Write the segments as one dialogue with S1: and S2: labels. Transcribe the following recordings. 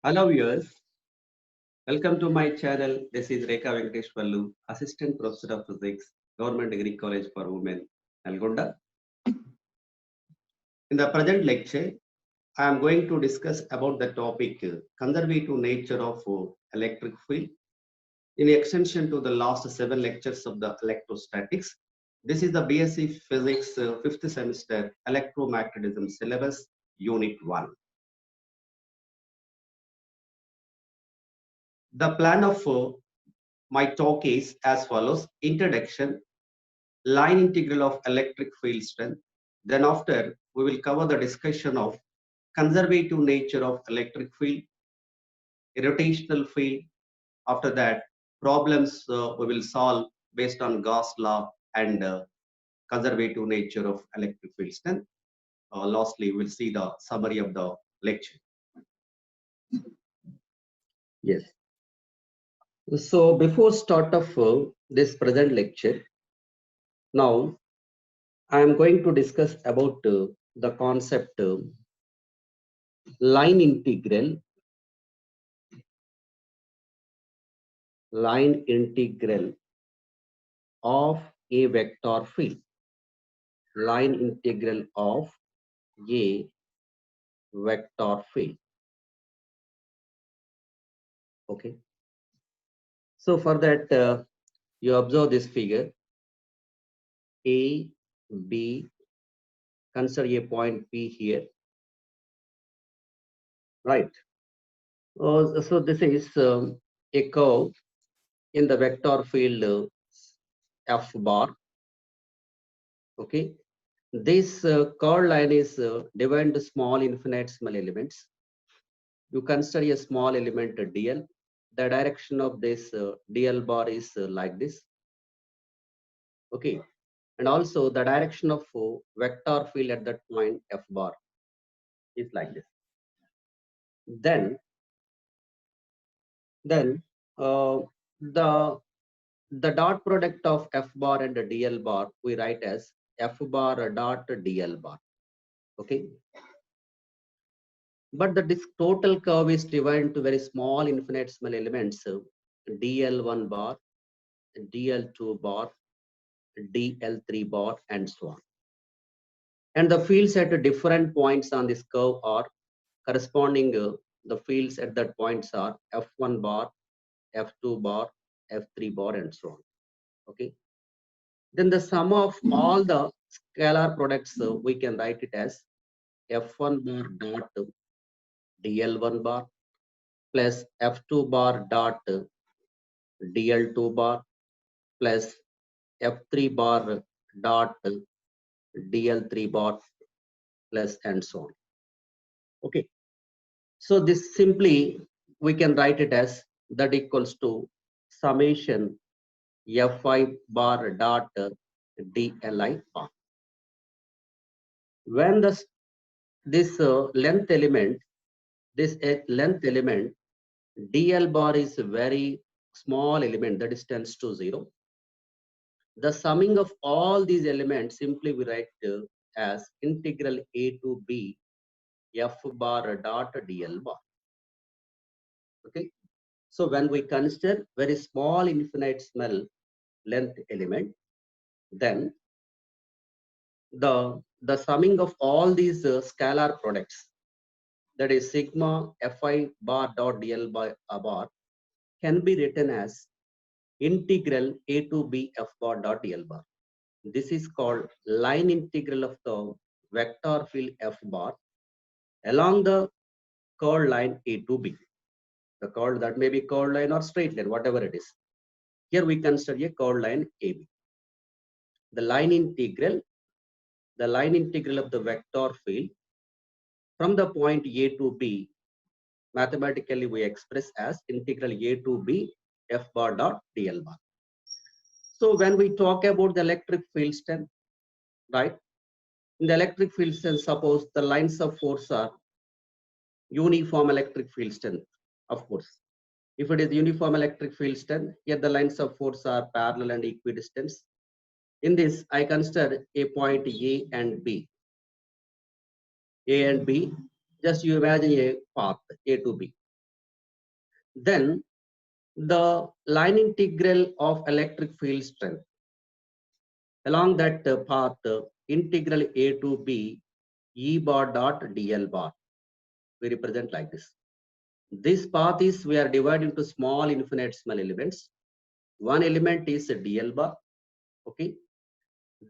S1: Hello viewers, welcome to my channel. This is Rekha Venkateshwarlu, Assistant Professor of Physics, Government Degree College for Women, Nalgonda. In the present lecture, I am going to discuss about the topic conservative nature of electric field in extension to the last 7 lectures of the electrostatics. This is the BSc Physics 5th semester electromagnetism syllabus, Unit 1. The plan of my talk is as follows: introduction, line integral of electric field strength. Then after, we will cover the discussion of conservative nature of electric field, rotational field. After that, problems we will solve based on Gauss law and conservative nature of electric field strength. Lastly, we'll see the summary of the lecture. Yes. So before start of this present lecture, now I am going to discuss about the concept line integral of a vector field. Line integral of a vector field. Okay. So for that, you observe this figure. A, B, consider a point P here. Right. So this is a curve in the vector field F bar. Okay. This curved line is divided into small infinitesimal elements. You consider a small element dl. The direction of this dl bar is like this. Okay. And also the direction of vector field at that point f bar is like this. Then the dot product of f bar and the dl bar we write as f bar dot dl bar. Okay. But this total curve is divided into very small infinitesimal elements, dl1 bar, dl2 bar, dl3 bar, and so on. And the fields at different points on this curve are corresponding, the fields at that points are f1 bar, f2 bar, f3 bar, and so on. Okay. Then the sum of all the scalar products, we can write it as f1 bar dot dl1 bar plus f2 bar dot dl2 bar plus f3 bar dot dl3 bar plus and so on. Okay. So this simply we can write it as that equals to summation fi bar dot dli bar. When this length element dl bar is a very small element, that is tends to 0. The summing of all these elements simply we write as integral a to b f bar dot dl bar. Okay. So when we consider very small infinitesimal length element, then the summing of all these scalar products, that is sigma fi bar dot dl bar, can be written as integral a to b f bar dot dl bar. This is called line integral of the vector field f bar along the curved line a to b. The curved, that may be curved line or straight line, whatever it is. Here we consider a curved line AB. The line integral of the vector field from the point A to B, mathematically we express as integral A to B f bar dot dl bar. So when we talk about the electric field strength, right? In the electric field strength, suppose the lines of force are uniform electric field strength, of course. If it is uniform electric field strength, here the lines of force are parallel and equidistant. In this, I consider a point A and B. A and B, just you imagine a path A to B. Then the line integral of electric field strength along that path, integral A to B E bar dot dl bar. We represent like this. This path is, we are divided into small infinitesimal elements. One element is a dl bar. Okay.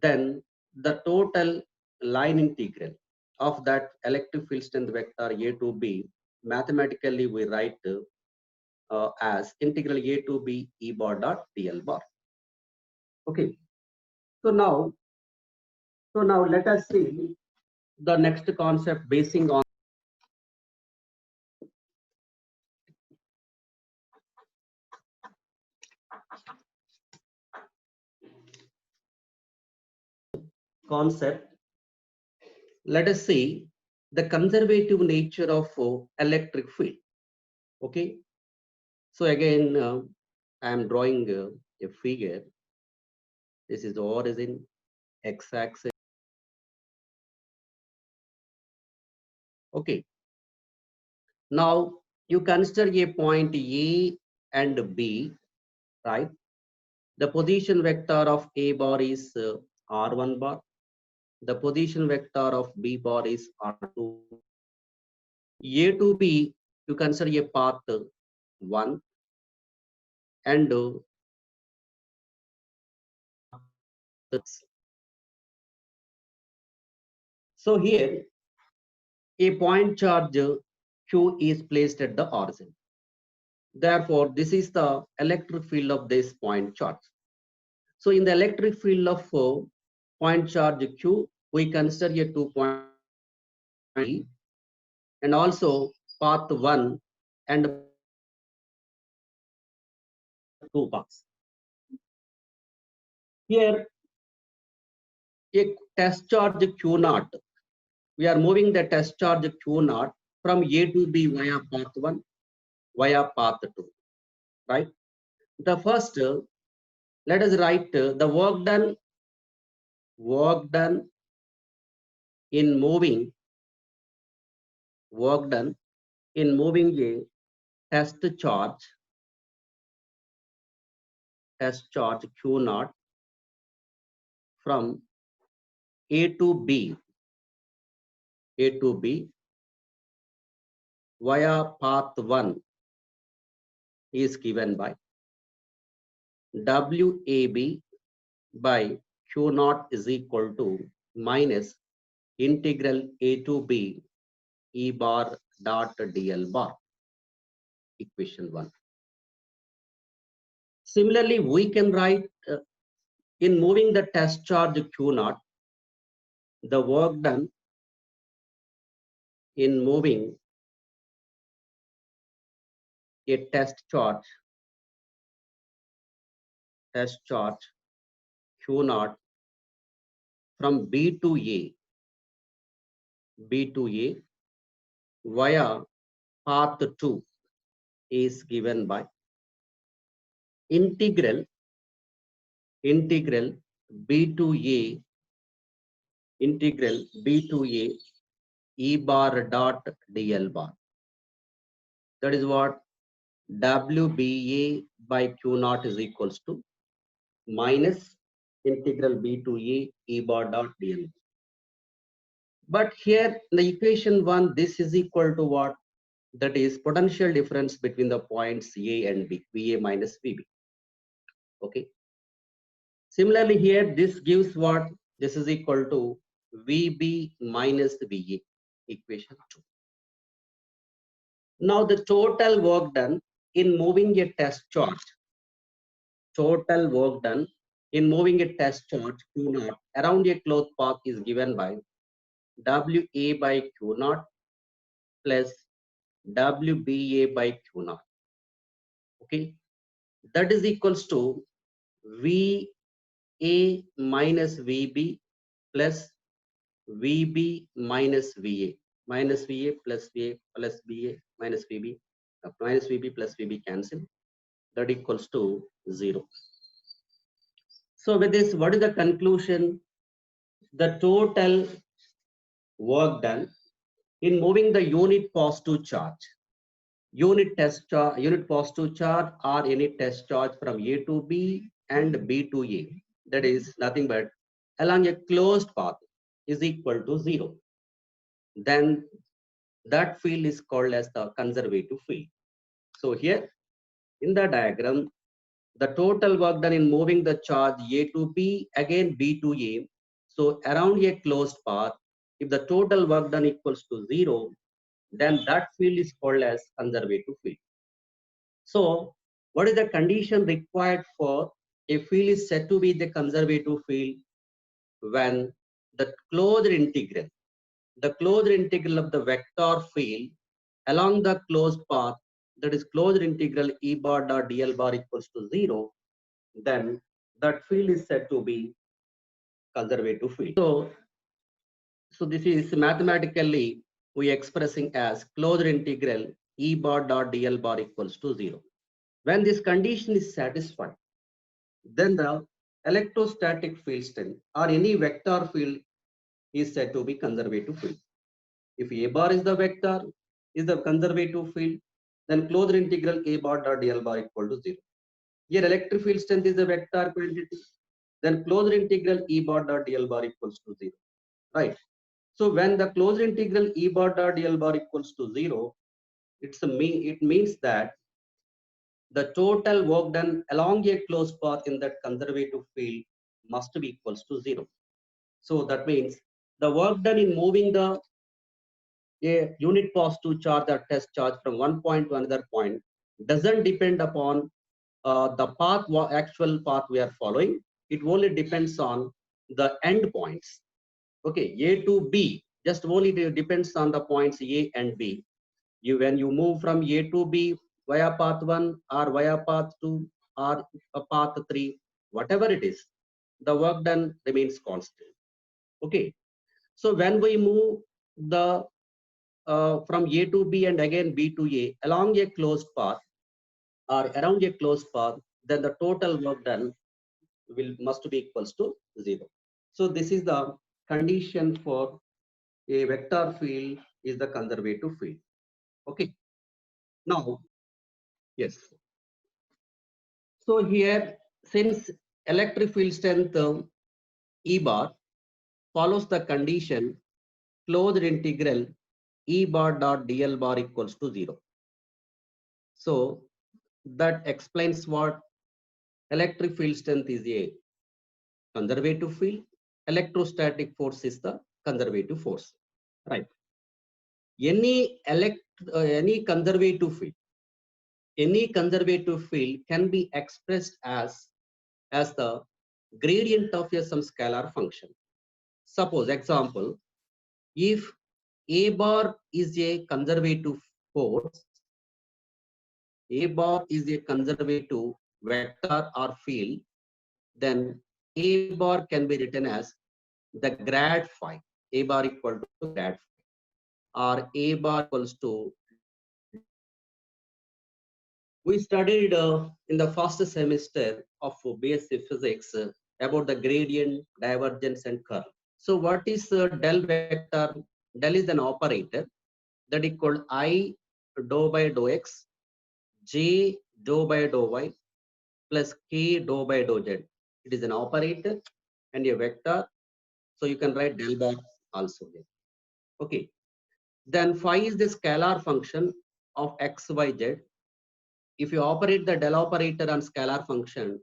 S1: Then the total line integral of that electric field strength vector A to B, mathematically we write as integral A to B E bar dot dl bar. Okay. So now let us see the next concept basing on concept. Let us see the conservative nature of electric field. Okay. So again, I am drawing a figure. This is the origin, x-axis. Okay. Now you consider a point A and B, right? The position vector of A bar is R1 bar. The position vector of B bar is R2. A to B, you consider a path 1 and so here a point charge Q is placed at the origin. Therefore, this is the electric field of this point charge. So in the electric field of point charge Q, we consider a 2 point and also path 1 and 2 paths. Here, a test charge Q naught. We are moving the test charge Q naught from A to B via path 1, via path 2, right? The first, let us write the work done in moving a test charge Q naught from A to B via path 1 is given by WAB by Q naught is equal to minus integral A to B E bar dot dl bar, equation 1. Similarly, we can write in moving the test charge Q naught, the work done in moving a test charge Q naught from B to A via path 2 is given by integral B to A E bar dot dl bar. That is what WBA by Q naught is equals to minus integral B to A E bar dot dl. But here in the equation 1, this is equal to what? That is potential difference between the points A and B, VA minus VB. Okay. Similarly, here this gives what? This is equal to VB minus VA, equation 2. Now the total work done in moving a test charge, Q naught around a closed path is given by WA by Q naught plus WBA by Q naught. Okay, that is equals to VA minus VB plus VB minus VA plus VA plus BA minus VB minus VB plus VB cancel. That equals to 0. So with this, what is the conclusion? The total work done in moving the unit positive charge unit positive charge or any test charge from A to B and B to A. That is nothing but along a closed path is equal to 0. Then that field is called as the conservative field. So here in the diagram, the total work done in moving the charge A to B, again B to A. So around a closed path, if the total work done equals to 0, then that field is called as conservative field. So what is the condition required for a field is said to be the conservative field? When the closed integral of the vector field along the closed path, that is closed integral E bar dot dl bar equals to 0, then that field is said to be conservative field. So this is mathematically we expressing as closed integral E bar dot dl bar equals to 0. When this condition is satisfied, then the electrostatic field strength or any vector field is said to be conservative field. If A bar is the vector, is the conservative field, then closed integral A bar dot dl bar equal to 0. Here electric field strength is a vector quantity, then closed integral E bar dot dl bar equals to 0. Right. So when the closed integral E bar dot dl bar equals to 0, it means that the total work done along a closed path in that conservative field must be equals to 0. So that means the work done in moving the a unit positive charge or test charge from one point to another point doesn't depend upon the path, actual path we are following. It only depends on the end points. Okay, A to B, just only depends on the points A and B. When you move from A to B via path 1 or via path 2 or path 3, whatever it is, the work done remains constant. Okay, so when we move the from A to B and again B to A along a closed path or around a closed path, then the total work done must be equals to 0. So this is the condition for a vector field is the conservative field. Okay. Now, yes. So here, since electric field strength E bar follows the condition closed integral E bar dot dl bar equals to 0. So that explains what electric field strength is a conservative field. Electrostatic force is the conservative force. Right. Any conservative field can be expressed as the gradient of some scalar function. Suppose example, if A bar is a conservative force, A bar is a conservative vector or field, then A bar can be written as the grad phi. A bar equal to grad phi, or A bar equals to. We studied in the first semester of BSc Physics about the gradient, divergence, and curl. So what is del vector? Del is an operator that is called I dou by dou x, j dou by dou y, plus k dou by dou z. It is an operator and a vector. So you can write del bar also here. Okay. Then phi is the scalar function of x, y, z. If you operate the del operator on scalar function,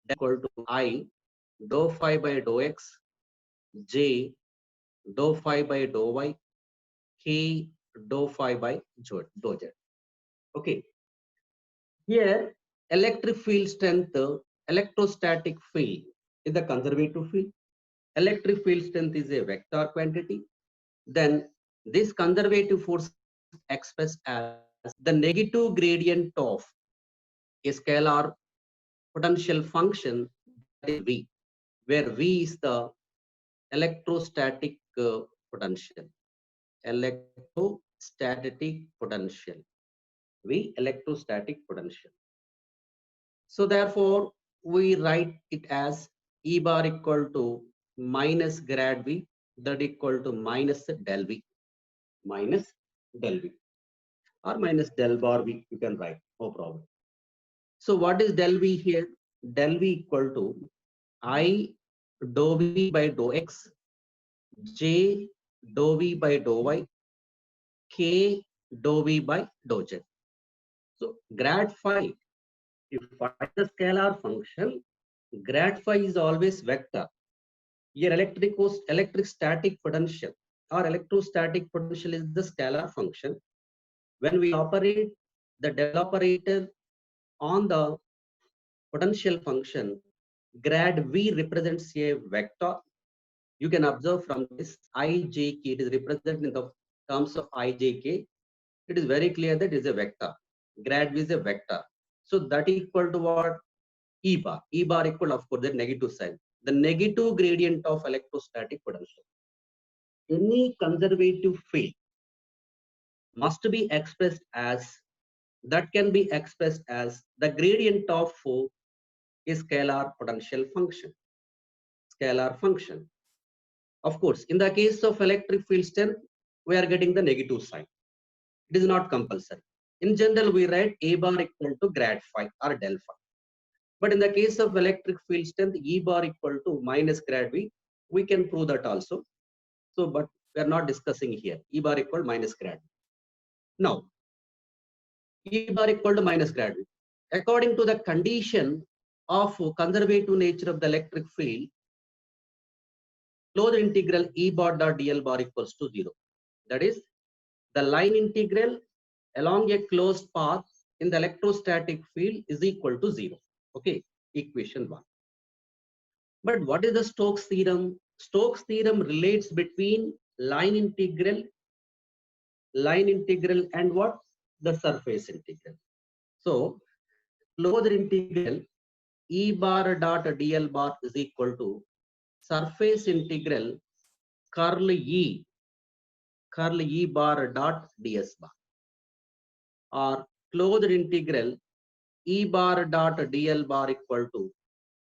S1: equal to I dou phi by dou x, j dou phi by dou y, k dou phi by dou z. Okay. Here, electric field strength, electrostatic field is the conservative field. Electric field strength is a vector quantity. Then this conservative force expressed as the negative gradient of a scalar potential function, that is V, where V is the electrostatic potential. Electrostatic potential. V, electrostatic potential. So therefore, we write it as E bar equal to minus grad V, that equal to minus del V. Minus del V. or minus del bar you can write, no problem. So what is del V here? Del V equal to I dou V by dou X, J dou V by dou Y, K dou V by dou Z. So grad phi, if find the scalar function, grad phi is always vector. Here electrostatic potential or electrostatic potential is the scalar function. When we operate the del operator on the potential function, grad V represents a vector. You can observe from this ijk, it is represented in the terms of ijk. It is very clear that it is a vector. Grad V is a vector. So that equal to what? E bar. E bar equal, of course, the negative sign. The negative gradient of electrostatic potential. Any conservative field must be expressed as, that can be expressed as the gradient of a scalar potential function. Scalar function. Of course, in the case of electric field strength, we are getting the negative sign. It is not compulsory. In general, we write A bar equal to grad phi or del phi. But in the case of electric field strength, E bar equal to minus grad V, we can prove that also. So, but we are not discussing here. E bar equal minus grad V. Now, E bar equal to minus grad V. According to the condition of conservative nature of the electric field, closed integral E bar dot dl bar equals to 0. That is, the line integral along a closed path in the electrostatic field is equal to 0. Okay, equation 1. But what is the Stokes theorem? Stokes theorem relates between line integral and what? The surface integral. So, closed integral E bar dot dl bar is equal to surface integral curl E bar dot ds bar, or closed integral E bar dot dl bar equal to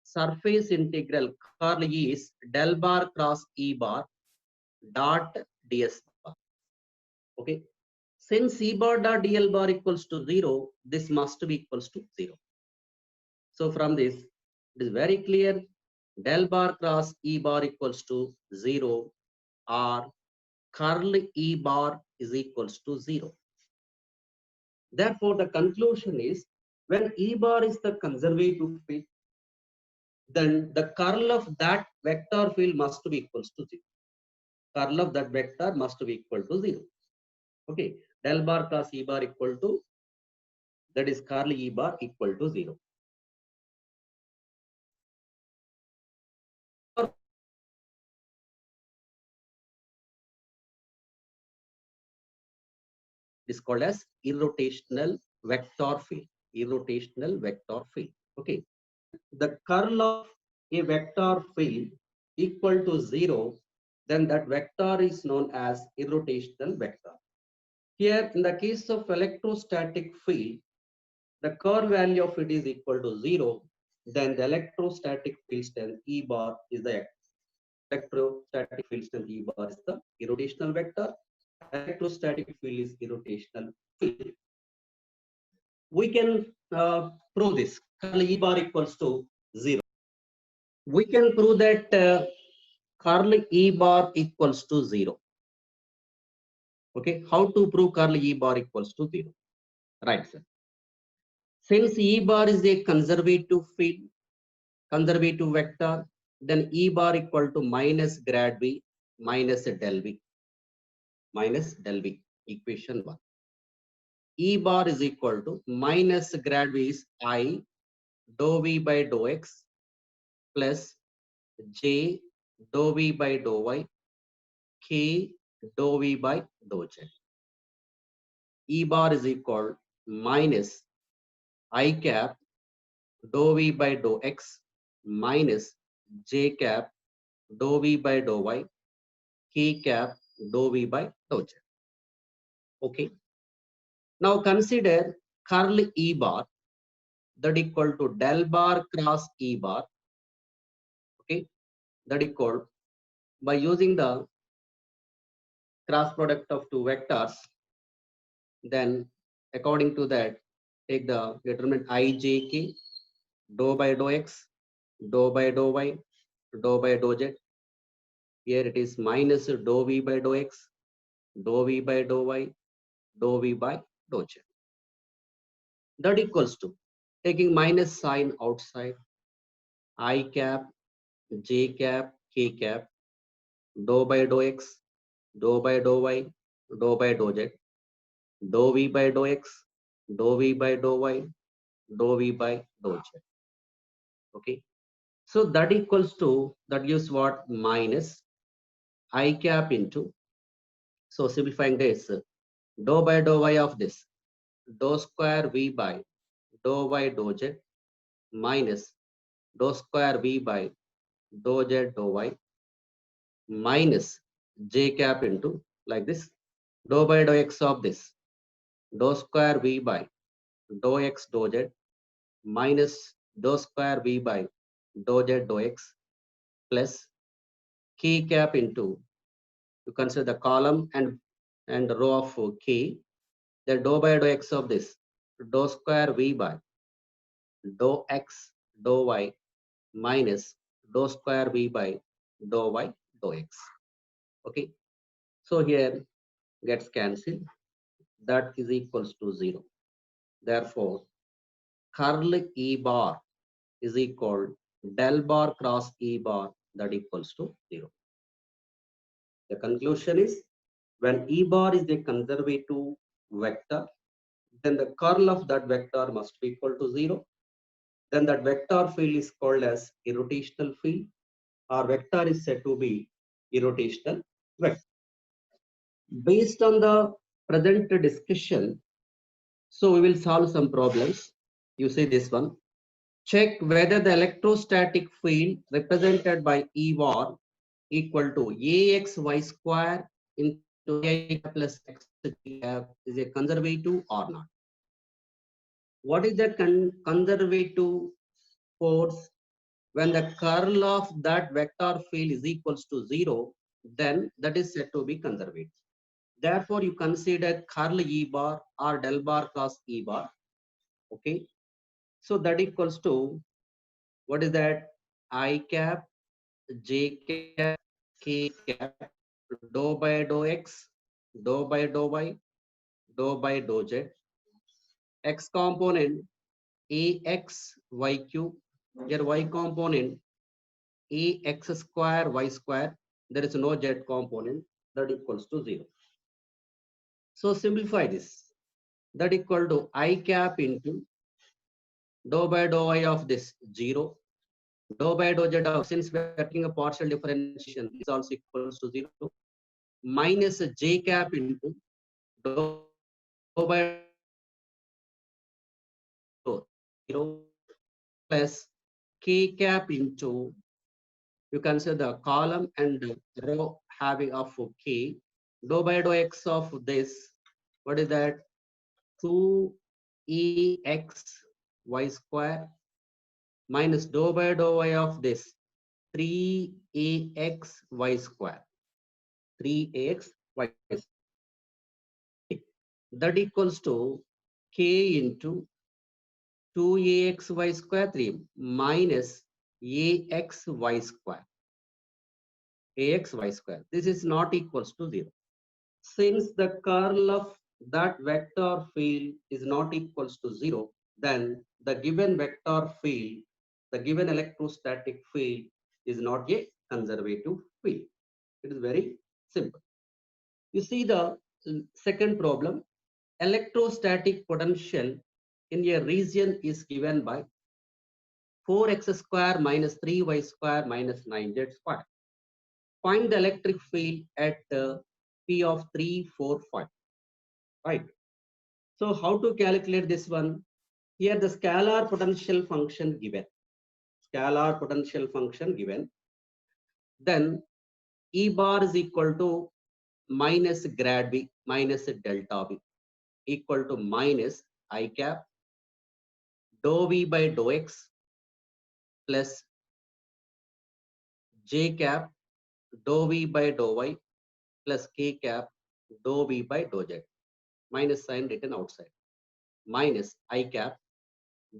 S1: surface integral curl E is del bar cross E bar dot ds bar. Okay. Since E bar dot dl bar equals to 0, this must be equals to 0. So from this, it is very clear del bar cross E bar equals to 0, or curl E bar is equals to 0. Therefore, the conclusion is, when E bar is the conservative field, then the curl of that vector field must be equals to 0. Curl of that vector must be equal to 0. Okay, del bar cross E bar equal to, that is curl E bar equal to 0. It is called as irrotational vector field. Irrotational vector field. Okay, the curl of a vector field equal to 0, then that vector is known as irrotational vector. Here, in the case of electrostatic field, the curl value of it is equal to 0, then the electrostatic field strength E bar is the electrostatic field strength E bar is the irrotational vector. Electrostatic field is irrotational field. We can prove this. Curl E bar equals to 0. We can prove that curl E bar equals to 0. Okay, how to prove curl E bar equals to 0? Right, sir. Since E bar is a conservative field, conservative vector, then E bar equal to minus grad V minus del V. Minus del V, equation 1. E bar is equal to minus grad V is I dou V by dou X plus J dou V by dou Y, K dou V by dou Z. E bar is equal minus I cap dou V by dou X minus J cap dou V by dou Y, K cap dou V by dou Z. Okay. Now consider curl E bar, that equal to del bar cross E bar. Okay. That equal, by using the cross product of two vectors, then According to that, take the determinant ijk, dou by dou x, dou by dou y, dou by dou z. Here it is minus dou v by dou x, dou v by dou y, dou v by dou z. That equals to, taking minus sign outside, I cap, j cap, k cap, dou by dou x, dou by dou y, dou by dou z, dou v by dou x, dou v by dou y, dou v by dou z. Okay. So that equals to, that gives what? Minus I cap into, so simplifying this, dou by dou y of this, dou square v by dou y dou z minus dou square v by dou z dou y minus j cap into, like this, dou by dou x of this, dou square v by dou x dou z minus dou square v by dou z dou x plus k cap into, you consider the column and row of k, the dou by dou x of this, dou square v by dou x dou y minus dou square v by dou y dou x. Okay, so here gets cancelled, that is equals to 0. Therefore, curl E bar is equal del bar cross E bar, that equals to 0. The conclusion is, when E bar is a conservative vector, then the curl of that vector must be equal to 0. Then that vector field is called as irrotational field, or vector is said to be irrotational vector. Based on the present discussion, so we will solve some problems. You see this one. Check whether the electrostatic field represented by E bar equal to AXY square into AI plus X is a conservative or not. What is the conservative force? When the curl of that vector field is equals to 0, then that is said to be conservative. Therefore, you consider curl E bar or del bar cross E bar. Okay. So that equals to, what is that? I cap, j cap, k cap, dou by dou x, dou by dou y, dou by dou z. X component ax y cube. Here y component ax square y square. There is no z component, that equals to 0. So simplify this. That equal to I cap into dou by dou y of this 0, dou by dou z of, since we are taking a partial differentiation, this also equals to 0, minus j cap into dou by dou x of 0 plus k cap into, you consider the column and row having of k, dou by dou x of this, what is that? 2ax y square minus dou by dou y of this 3ax y square, 3ax y square. That equals to k into 2ax y square 3 minus ax y square, ax y square. This is not equals to 0. Since the curl of that vector field is not equals to 0, then the given vector field, the given electrostatic field is not a conservative field. It is very simple. You see the second problem, electrostatic potential in a region is given by 4x square minus 3y square minus 9z square. Find the electric field at P of 3, 4, 5. Right. So how to calculate this one? Here the scalar potential function given. Scalar potential function given. Then E bar is equal to minus grad B minus delta B equal to minus I cap dou V by dou X plus J cap dou V by dou Y plus K cap dou V by dou Z, minus sign written outside. minus I cap,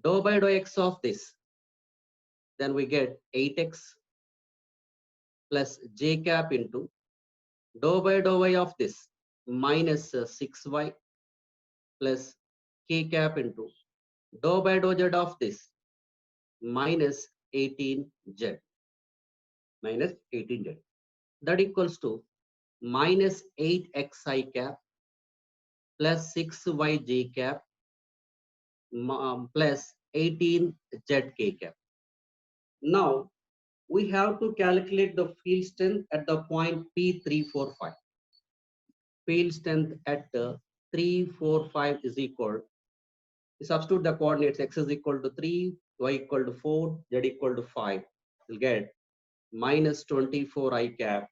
S1: dou by dou x of this, then we get 8x plus j cap into dou by dou y of this minus 6y plus k cap into dou by dou z of this minus 18z minus 18z. That equals to minus 8xi cap plus 6yj cap plus 18zk cap. Now we have to calculate the field strength at the point P345. Field strength at the 345 is equal, substitute the coordinates, x is equal to 3, y equal to 4, z equal to 5. We'll get minus 24 I cap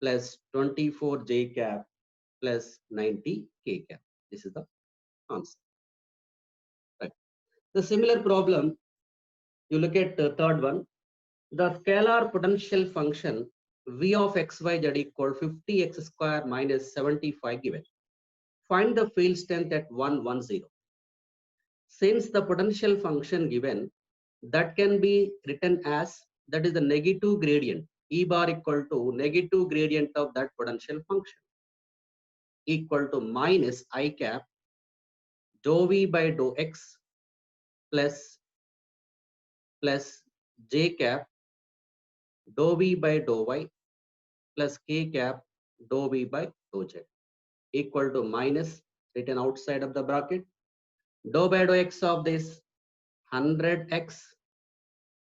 S1: plus 24 j cap plus 90 k cap. This is the answer. Right. The similar problem, you look at the third one. The scalar potential function v of xyz equal 50x square minus 75 given. Find the field strength at 110. Since the potential function given, that can be written as, that is the negative gradient, E bar equal to negative gradient of that potential function, equal to minus I cap dou v by dou x plus j cap dou v by dou y plus k cap dou v by dou z, equal to minus, written outside of the bracket, dou by dou x of this 100x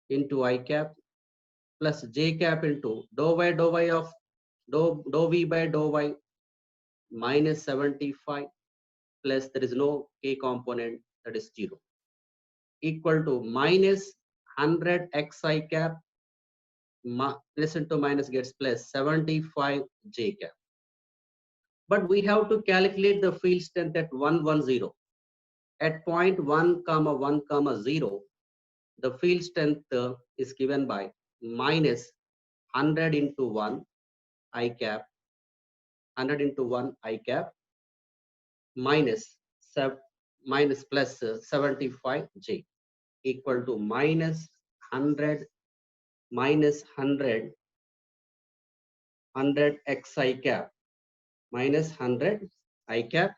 S1: into I cap plus j cap into dou by dou y of dou v by dou y minus 75 plus there is no k component, that is 0, equal to minus 100 xi cap plus into minus gets plus 75 j cap. But we have to calculate the field strength at 110. At point 1 comma 1 comma 0, the field strength is given by minus 100 into 1 I cap, 100 into 1 I cap minus plus 75 j, equal to minus 100 minus 100 xi cap minus 100 I cap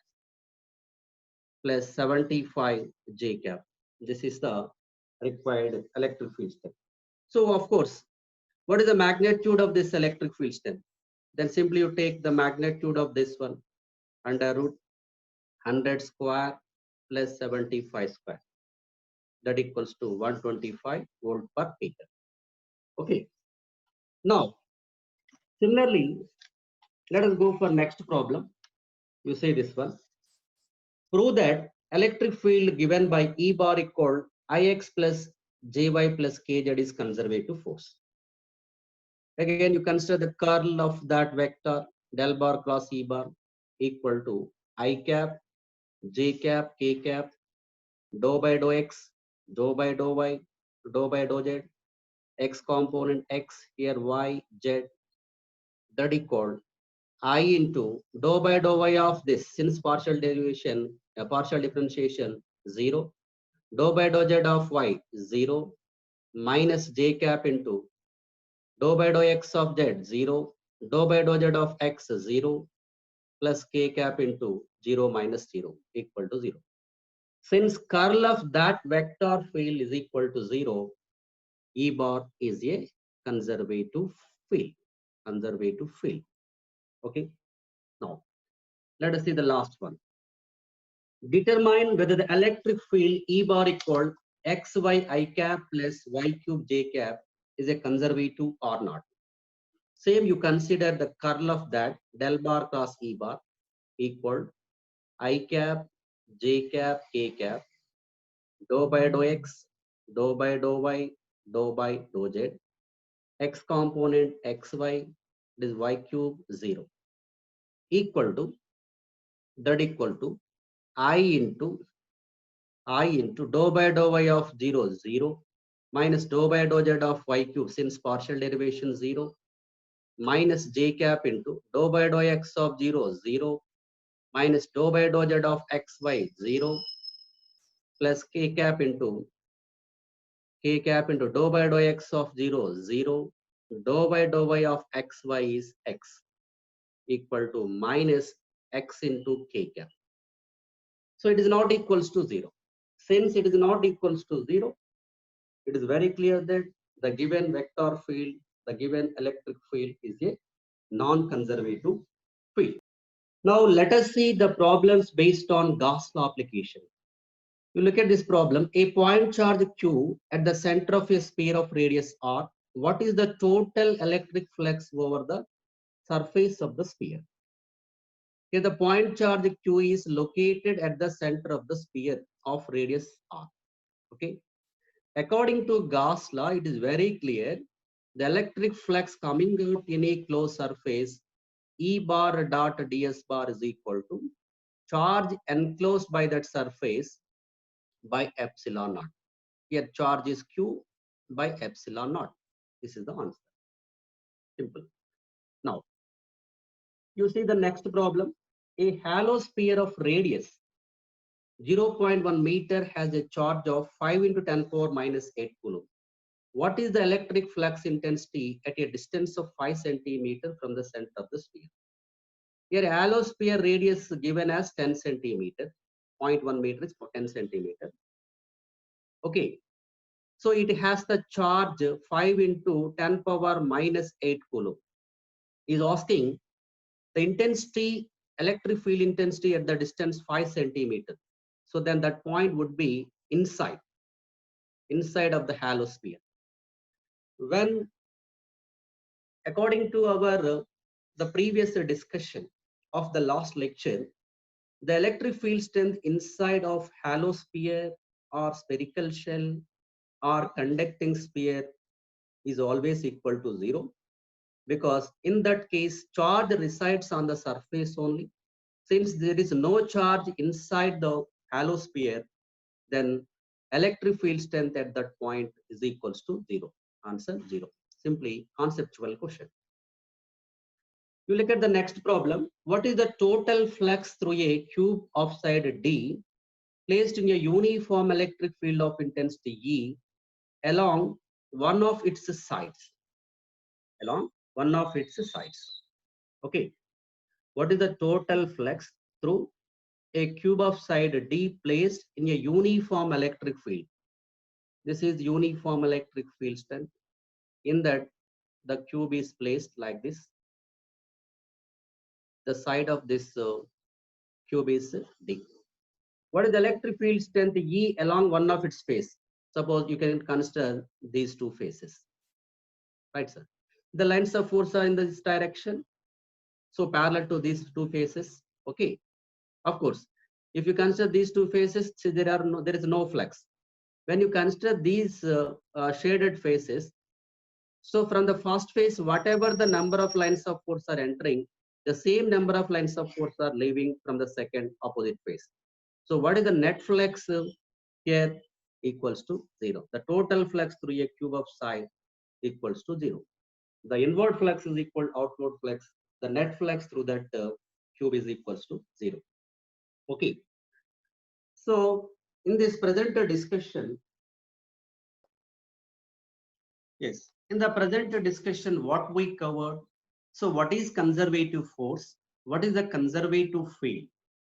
S1: plus 75 j cap. This is the required electric field strength. So of course, what is the magnitude of this electric field strength? Then simply you take the magnitude of this one under root 100 square plus 75 square. That equals to 125 volt per meter. Okay. Now, similarly, let us go for next problem. You say this one. Prove that electric field given by E bar equal Ix plus Jy plus Kz is conservative force. Again, you consider the curl of that vector del bar cross E bar equal to I cap, J cap, K cap, dou by dou x, dou by dou y, dou by dou z, x component x, here y, z, that equal I into dou by dou y of this, since partial derivation, partial differentiation 0, dou by dou z of y 0, minus j cap into dou by dou x of z 0, dou by dou z of x 0, plus k cap into 0 minus 0 equal to 0. Since curl of that vector field is equal to 0, E bar is a conservative field. Conservative field. Okay. Now, let us see the last one. Determine whether the electric field E bar equal xy I cap plus y cube j cap is a conservative or not. Same, you consider the curl of that del bar cross E bar equal I cap, j cap, k cap, dou by dou x, dou by dou y, dou by dou z, x component xy, this y cube 0, equal to, that equal to I into dou by dou y of 0 0 minus dou by dou z of y cube, since partial derivation 0, minus j cap into dou by dou x of 0 0 minus dou by dou z of xy 0 plus k cap into dou by dou x of 0, 0, dou by dou y of xy is x equal to minus x into k cap. So it is not equals to 0. Since it is not equals to 0, it is very clear that the given vector field, the given electric field is a non-conservative field. Now let us see the problems based on Gauss law application. You look at this problem, a point charge q at the center of a sphere of radius r. What is the total electric flux over the surface of the sphere? Okay, the point charge q is located at the center of the sphere of radius r. Okay, according to Gauss law, it is very clear the electric flux coming out in a closed surface E bar dot ds bar is equal to charge enclosed by that surface by epsilon naught. Here charge is q by epsilon naught. This is the answer. Simple. Now, you see the next problem. A hollow sphere of radius 0.1 meter has a charge of 5 into 10 power minus 8 coulomb. What is the electric flux intensity at a distance of 5 centimeter from the center of the sphere? Here, hollow sphere radius given as 10 centimeter, 0.1 meter is 10 centimeter. Okay, so it has the charge 5 into 10 power minus 8 coulomb. Is asking the intensity, electric field intensity at the distance 5 centimeter. So then that point would be inside of the hollow sphere. When according to our the previous discussion of the last lecture, the electric field strength inside of hollow sphere or spherical shell or conducting sphere is always equal to 0, because in that case charge resides on the surface only. Since there is no charge inside the hollow sphere, then electric field strength at that point is equals to 0. Answer 0. Simply conceptual question. You look at the next problem. What is the total flux through a cube of side D placed in a uniform electric field of intensity E along one of its sides? Along one of its sides. Okay. What is the total flux through a cube of side D placed in a uniform electric field? This is uniform electric field strength. In that, the cube is placed like this. The side of this cube is D. What is the electric field strength E along one of its face? Suppose you can consider these two faces. Right, sir? The lines of force are in this direction. So parallel to these two faces. Okay. Of course, if you consider these two faces, see, there is no flux. When you consider these shaded faces, so from the first phase, whatever the number of lines of force are entering, the same number of lines of force are leaving from the second opposite phase. So what is the net flux here? Equals to 0. The total flux through a cube of side equals to 0. The inward flux is equal to outward flux. The net flux through that cube is equals to 0. Okay. So in this present discussion, yes, in the present discussion, what we covered. So what is conservative force? What is the conservative field?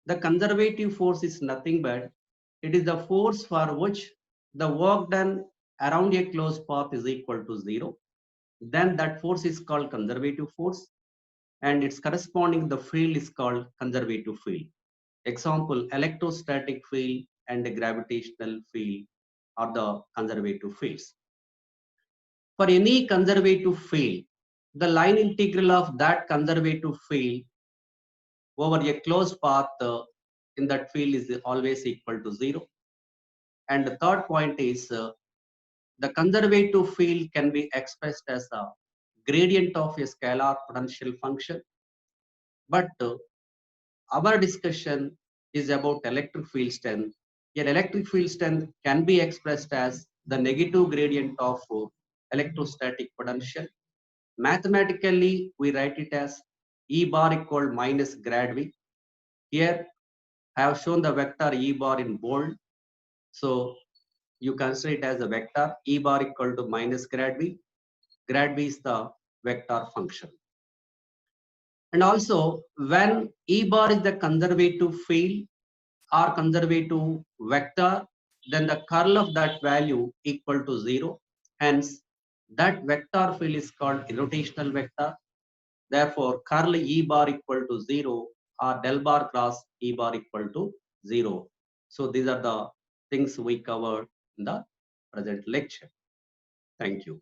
S1: The conservative force is nothing but it is the force for which the work done around a closed path is equal to 0. Then that force is called conservative force, and its corresponding the field is called conservative field. Example, electrostatic field and the gravitational field are the conservative fields. For any conservative field, the line integral of that conservative field over a closed path in that field is always equal to 0. And the third point is the conservative field can be expressed as a gradient of a scalar potential function. But our discussion is about electric field strength. Here, electric field strength can be expressed as the negative gradient of electrostatic potential. Mathematically, we write it as E bar equal minus grad V. Here, I have shown the vector E bar in bold. So you consider it as a vector. E bar equal to minus grad v. Grad v is the vector function. And also when E bar is the conservative field or conservative vector, then the curl of that value equal to 0. Hence, that vector field is called irrotational vector. Therefore, curl E bar equal to 0 or del bar cross E bar equal to 0. So these are the things we covered in the present lecture. Thank you.